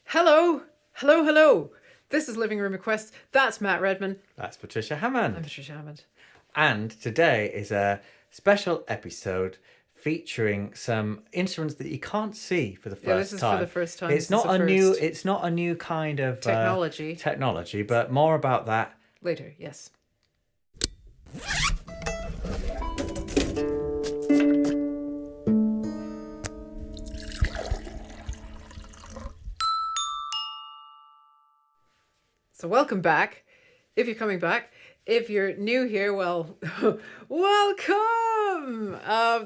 Hello, hello, hello. This is Living Room Requests. That's Matt Redman. That's Patricia Hammond. I'm Patricia Hammond. And today is a special episode featuring some instruments that you can't see for the first time. This is for the first time. It's not a new kind of technology, but more about that later. Yes. So welcome back. If you're coming back, if you're new here, well, welcome.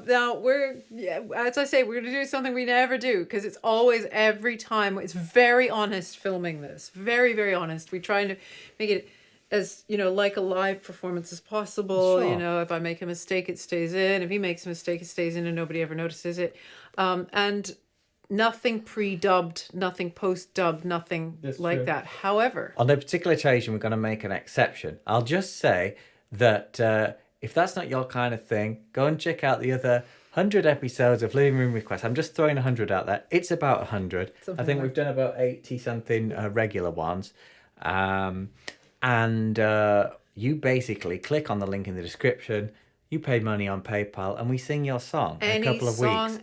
Now as I say, we're going to do something we never do because it's always every time. It's very honest filming this. Very, very honest. We try to make it as, like a live performance as possible. Sure. If I make a mistake, it stays in. If he makes a mistake, it stays in and nobody ever notices it. And nothing pre-dubbed, nothing post-dubbed, nothing like that. However, on a particular occasion, we're going to make an exception. I'll just say that if that's not your kind of thing, go and check out the other 100 episodes of Living Room Requests. I'm just throwing 100 out there. It's about 100. I think we've done about 80-something regular ones. And you basically click on the link in the description. You pay money on PayPal, and we sing your song in a couple of weeks.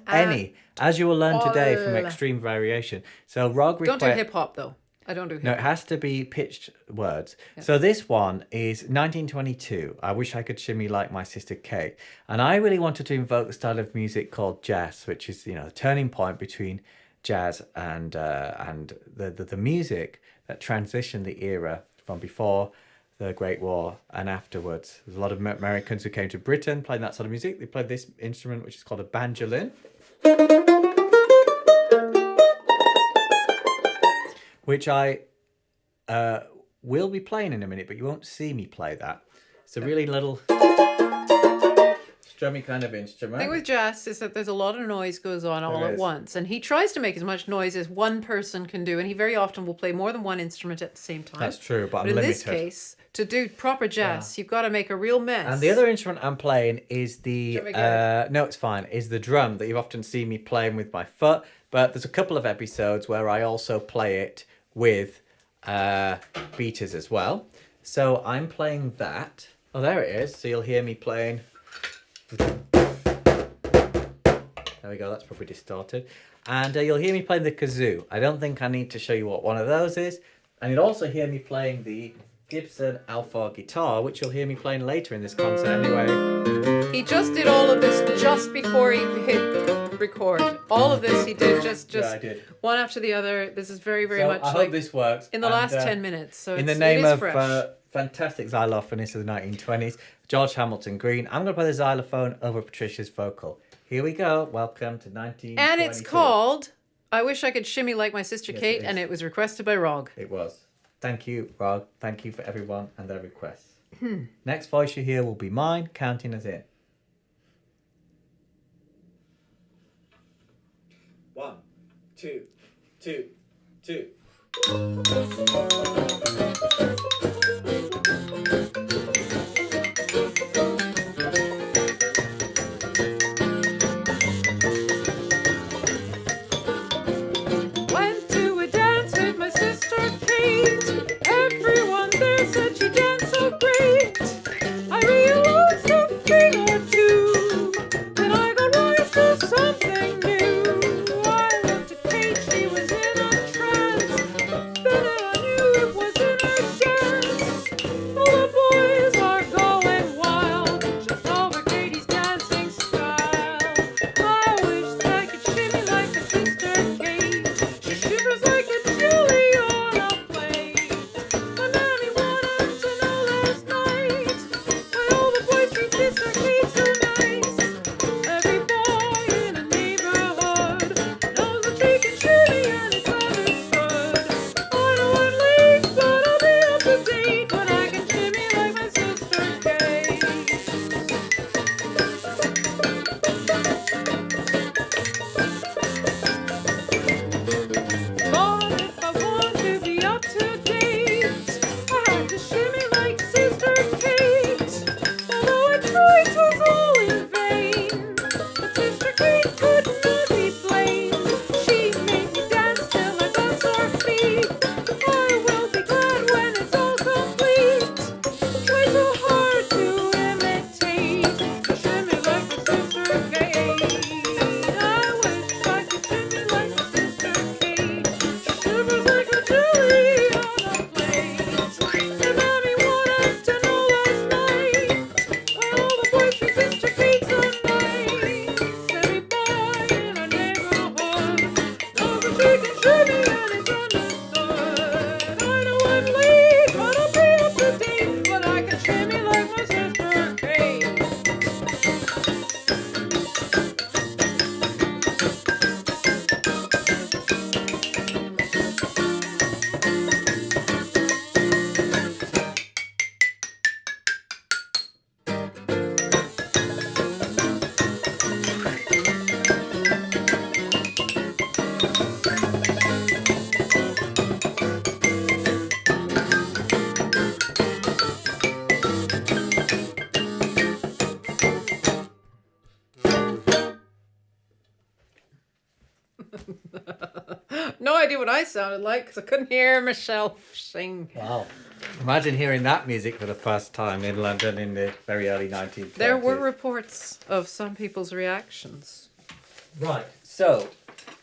As you will learn today from Extreme Variation. So Rog don't do hip hop though. I don't do hip hop. No, it has to be pitched words. Yeah. So this one is 1922. I wish I could shimmy like my sister Kate. And I really wanted to invoke the style of music called jazz, which is the turning point between jazz and the music that transitioned the era from before the Great War and afterwards. There's a lot of Americans who came to Britain playing that sort of music. They played this instrument, which is called a banjolin, which I will be playing in a minute, but you won't see me play that. It's a really little strummy kind of instrument. The thing with jazz is that there's a lot of noise goes on all at once, and he tries to make as much noise as one person can do, and he very often will play more than one instrument at the same time. That's true, but I'm limited. In this case, to do proper jazz, you've got to make a real mess. And the other instrument I'm playing is the no, it's fine. Is the drum that you've often seen me playing with my foot, but there's a couple of episodes where I also play it with beaters as well. So I'm playing that. Oh, there it is. So you'll hear me playing. There we go, that's probably distorted. And you'll hear me playing the kazoo. I don't think I need to show you what one of those is. And you'll also hear me playing the Gibson Alpha guitar, which you'll hear me playing later in this concert anyway. He just did all of this just before he hit record. All of this he did just I did. One after the other. This is very, very much I hope this works. In the last 10 minutes. So in the name of fantastic xylophonist of the 1920s, George Hamilton Green, I'm going to play the xylophone over Patricia's vocal. Here we go. Welcome to 1922. And it's called I Wish I Could Shimmy Like My Sister Kate, and it was requested by Rog. It was. Thank you, Rog. Thank you for everyone and their requests. Next voice you hear will be mine, counting us in. 1, 2, 2, 2. Went to a dance with my sister Kate. Everyone there said she danced so great. I realized a thing or two. Then I got wise to something new. I looked at Kate, she was in a trance. Then I knew it was in her dance. no idea what I sounded like because I couldn't hear myself sing. Wow. Imagine hearing that music for the first time in London in the very early 1920s. There were reports of some people's reactions. Right. So,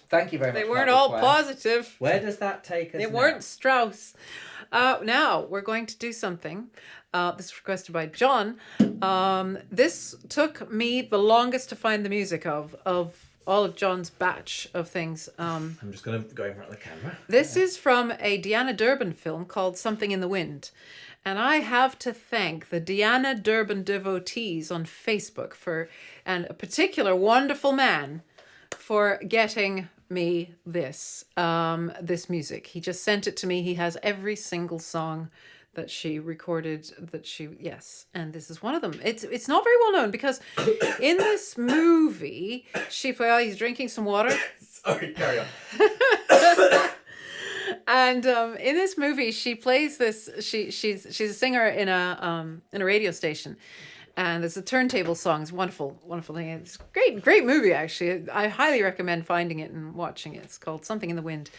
thank you very much. They weren't all positive. Where does that take us They now? weren't Strauss. Now, we're going to do something. This was requested by John. This took me the longest to find the music of all of John's batch of things. I'm just going to go in front of the camera. This is from a Deanna Durbin film called Something in the Wind. And I have to thank the Deanna Durbin devotees on Facebook and a particular wonderful man for getting me this music. He just sent it to me. He has every single song that she recorded and this is one of them. It's not very well known because in this movie he's drinking some water. Sorry, carry on. And in this movie she plays this she's a singer in a radio station, and there's a turntable song. It's wonderful thing. It's great movie actually. I highly recommend finding it and watching it. It's called Something in the Wind.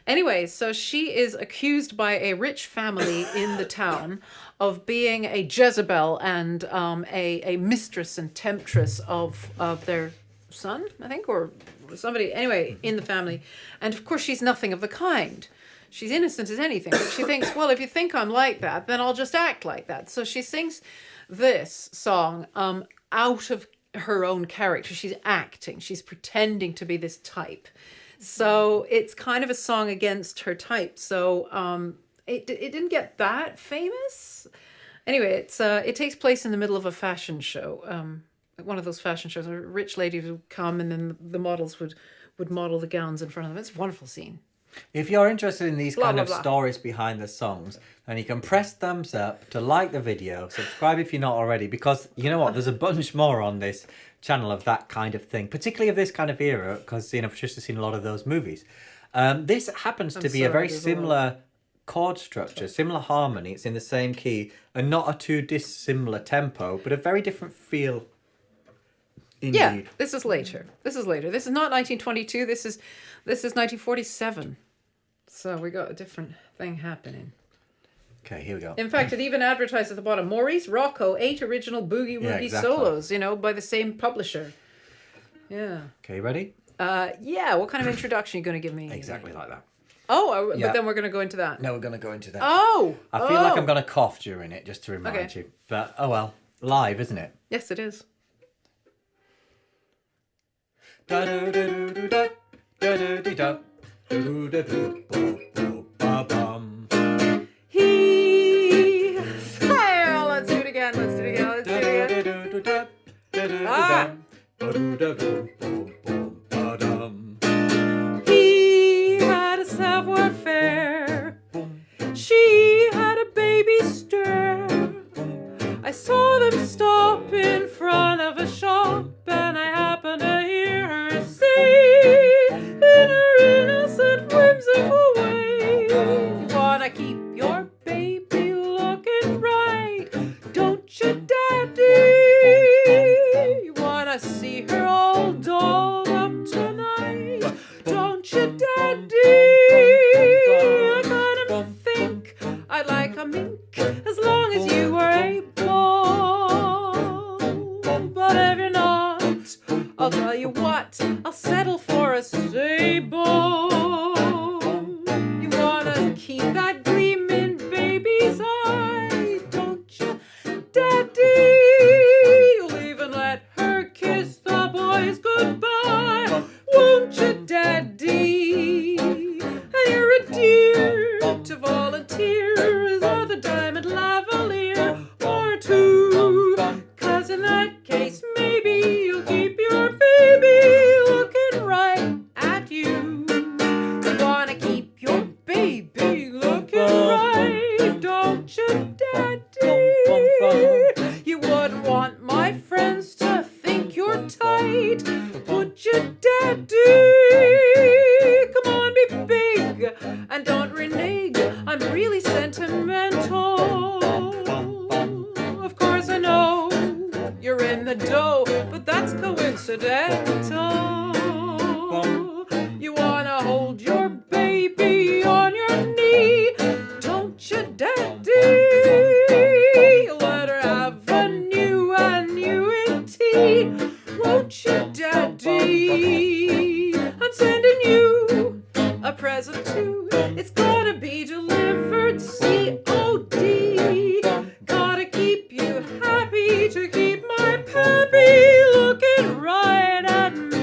Anyway, so she is accused by a rich family in the town of being a Jezebel and a mistress and temptress of their son, I think, or somebody, anyway, in the family. And of course, she's nothing of the kind. She's innocent as anything, but she thinks, well, if you think I'm like that, then I'll just act like that. So she sings this song out of her own character. She's acting. She's pretending to be this type. So it's kind of a song against her type. So it didn't get that famous. Anyway, it takes place in the middle of a fashion show. One of those fashion shows. A rich lady would come and then the models would model the gowns in front of them. It's a wonderful scene. If you're interested in these kind of blah. stories behind the songs, then you can press thumbs up to like the video, subscribe if you're not already, because you know what, there's a bunch more on this channel of that kind of thing, particularly of this kind of era, because Patricia's seen a lot of those movies. This happens to be a very similar chord structure, similar harmony. It's in the same key and not a too dissimilar tempo, but a very different feel. Indeed. Yeah, this is later. This is not 1922. This is 1947. So we got a different thing happening. Okay, here we go. In fact, it even advertised at the bottom, Maurice Rocco, 8 original Boogie Woogie solos, by the same publisher. Yeah. Okay, ready? Yeah, what kind of introduction are you going to give me? Exactly like that. Oh, but then we're going to go into that. No, we're going to go into that. Oh! I feel like I'm going to cough during it, just to remind you. But, oh well, live, isn't it? Yes, it is. Da-do-do-do-do-da, da-do-do-da, do-do-do-do-bo-bo-ba-bum. Let's do it again. He had a savoir-faire. She had a baby stare. I saw them stop in front of a shop, and I happened to hear her say, in her innocent, whimsical way, you wanna keep your baby looking right, don't you, Daddy? You wanna see her all dolled up tonight, don't you, Daddy? I kind of think I'd like a mink as long as you were able. But if you're not, I'll tell you what, I'll settle for a sable. You wanna keep that gleam in baby's eye, don't you, Daddy? You'll even let her kiss the boys goodbye, won't you, Daddy? And you're a dear to volunteer as the diamond lavalier or two, 'cause in that case maybe you'll keep your baby looking right at you. You wanna keep your baby looking right, don't you, Daddy? You wouldn't want my friends to think you're tight, would you, Daddy? Come on, be big and don't renege. I'm really sentimental. Of course I know you're in the dough, but that's coincidental. You wanna hold your baby It's gonna be delivered COD. Gotta keep you happy to keep my pappy looking right at me.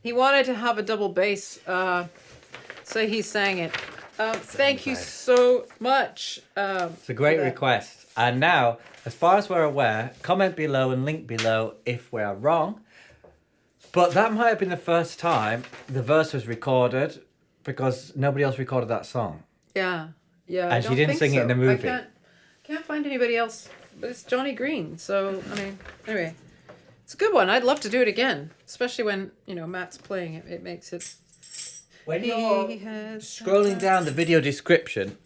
He wanted to have a double bass, so he sang it. Thank you so much. It's a great request. And now, as far as we're aware, comment below and link below if we are wrong. But that might have been the first time the verse was recorded because nobody else recorded that song. Yeah. And she didn't sing it in the movie. I can't find anybody else. But it's Johnny Green. So, I mean, anyway. It's a good one. I'd love to do it again. Especially when, Matt's playing it. It makes it... When you're scrolling down the video description,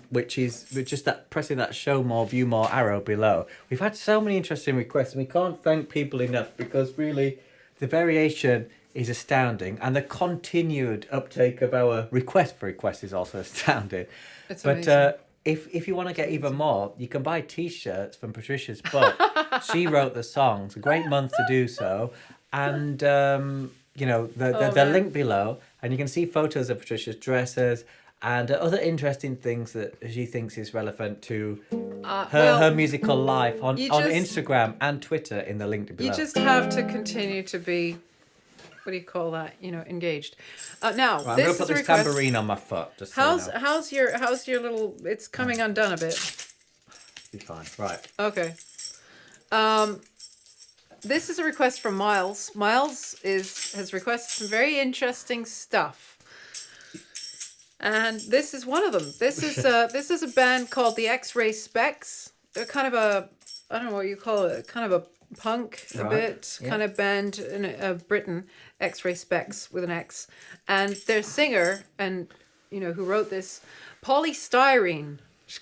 which is just pressing that show more, view more arrow below, we've had so many interesting requests and we can't thank people enough because really the variation is astounding and the continued uptake of our request for requests is also astounding. It's amazing. If you want to get even more, you can buy T-shirts from Patricia's book. She wrote the songs. A great month to do so. And, they're linked below. And you can see photos of Patricia's dresses and other interesting things that she thinks is relevant to her musical life on Instagram and Twitter in the link below. You just have to continue to be... What do you call that? Engaged. Now, right, I'm going to put this tambourine on my foot. Just how's your little? It's coming undone a bit. Be fine. Right. Okay. This is a request from Miles. Miles has requested some very interesting stuff, and this is one of them. This is a band called the X-Ray Spex. They're kind of I don't know what you call it, kind of a punk kind of band in Britain, X-Ray Spex with an X, and their singer and who wrote this, Poly Styrene. She's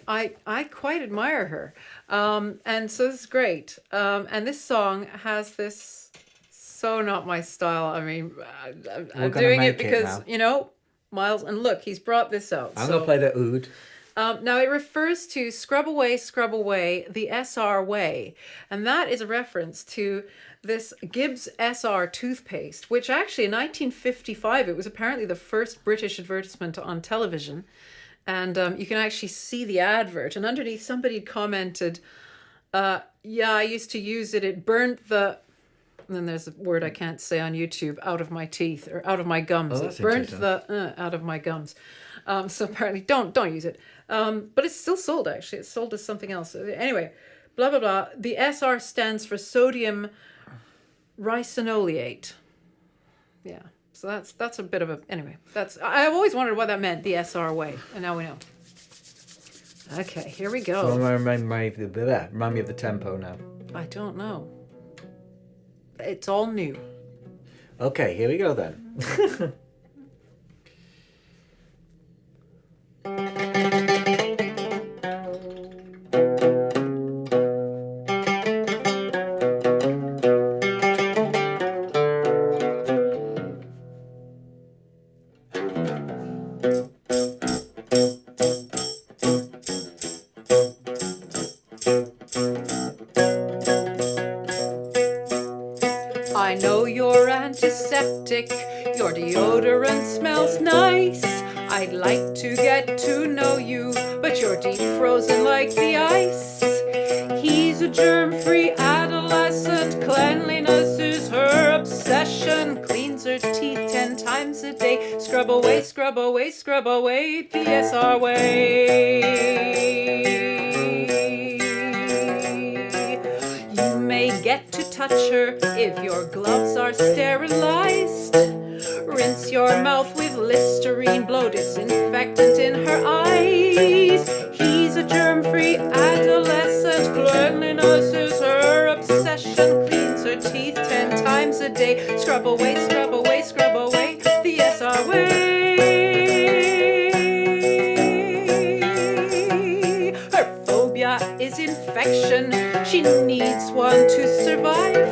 I quite admire her, and so this is great. And this song has this so not my style. I mean, I'm doing it because Miles, and look, he's brought this out. I'm gonna play the oud. Now, it refers to scrub away, the SR way. And that is a reference to this Gibbs SR toothpaste, which actually in 1955, it was apparently the first British advertisement on television. And you can actually see the advert. And underneath, somebody commented, yeah, I used to use it. It burnt the... And then there's a word I can't say on YouTube, out of my teeth, or out of my gums. Oh, it burnt the out of my gums. So apparently, don't use it. But it's still sold, actually. It's sold as something else. Anyway, blah, blah, blah. The SR stands for sodium ricinoleate. Yeah. So that's a bit of a... Anyway, I've always wondered what that meant, the SR way. And now we know. Okay, here we go. So remind me of the tempo now. I don't know. It's all new. Okay, here we go then. I know you're antiseptic, your deodorant smells nice. I'd like to get to know you, but you're deep frozen like the ice. He's a germ-free adolescent, cleanliness is her obsession. Cleans her teeth 10 times a day, scrub away, scrub away, scrub away, the SR way. You may get to touch her if your gloves are sterilized. Rinse your mouth with Listerine, blow disinfectant in her eyes. He's a germ-free adolescent, cleanliness is her obsession. Cleans her teeth 10 times a day, scrub away, scrub away, scrub away, the SR way. Her phobia is infection, she needs one to survive.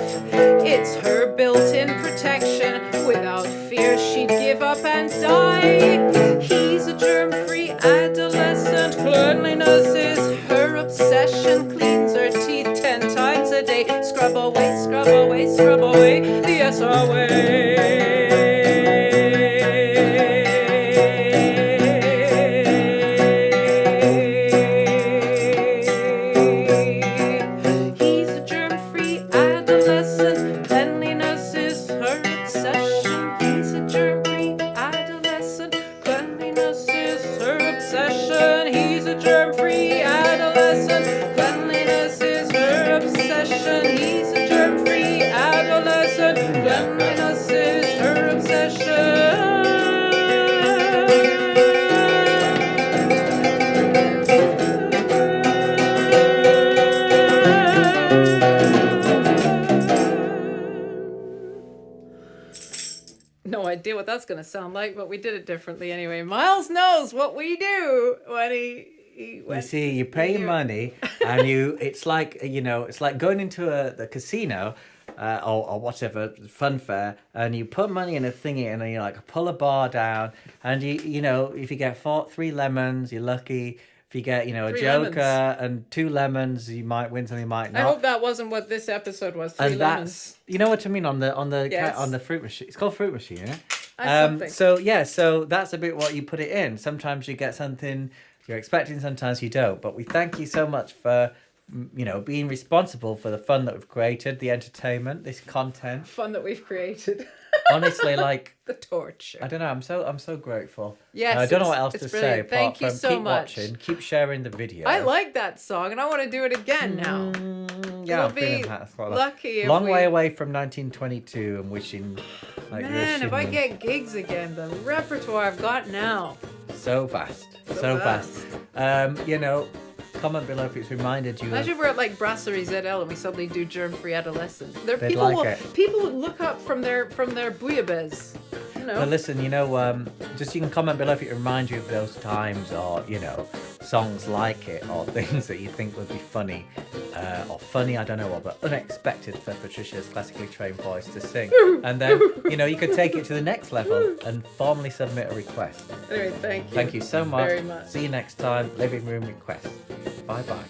It's her built-in protection, without fear she'd give up and die. He's a germ-free adolescent, cleanliness is her obsession. Cleans her teeth scrub away the SOA. He's a germ-free adolescent. Cleanliness is her obsession. He's a germ-free adolescent. Cleanliness is her obsession. He's a germ-free adolescent. Cleanliness is her obsession. He's a germ-free adolescent. Cleanliness is her obsession. No idea what that's going to sound like, but we did it differently anyway. Miles knows what we do when You see, you pay money, and it's like, it's like going into the casino or whatever, fun fair, and you put money in a thingy, and then you like pull a bar down, and if you get 3 lemons, you're lucky. If you get, a joker and 2 lemons, you might win some, you might not. I hope that wasn't what this episode was. 3 lemons. You know what I mean on the Yes. on the fruit machine. It's called fruit machine, yeah. Something. So that's a bit what you put it in. Sometimes you get something you're expecting, sometimes you don't. But we thank you so much for being responsible for the fun that we've created, the entertainment, this content. Fun that we've created. Honestly, like the torture. I don't know. I'm so grateful. Yes, I don't know what else to say. Brilliant. Thank you apart from so keep much. Watching, keep sharing the video. I like that song, and I want to do it again now. Yeah, We'll I'm feeling be that. lucky if Long we- way away from 1922 and wishing like Man, this. if I get gigs again, the repertoire I've got now. So vast. So vast. Comment below if it's reminded you. Imagine we're at like Brasserie ZL and we suddenly do Germ-free Adolescent. They'd People like will it. people would look up from their bouillabaisse. But listen, just you can comment below if it reminds you of those times, or songs like it, or things that you think would be funny, or funny, I don't know what, but unexpected for Patricia's classically trained voice to sing. And then you could take it to the next level and formally submit a request. Anyway, thank you. Thank you so much. Very much. See you next time. Living room request. Bye bye.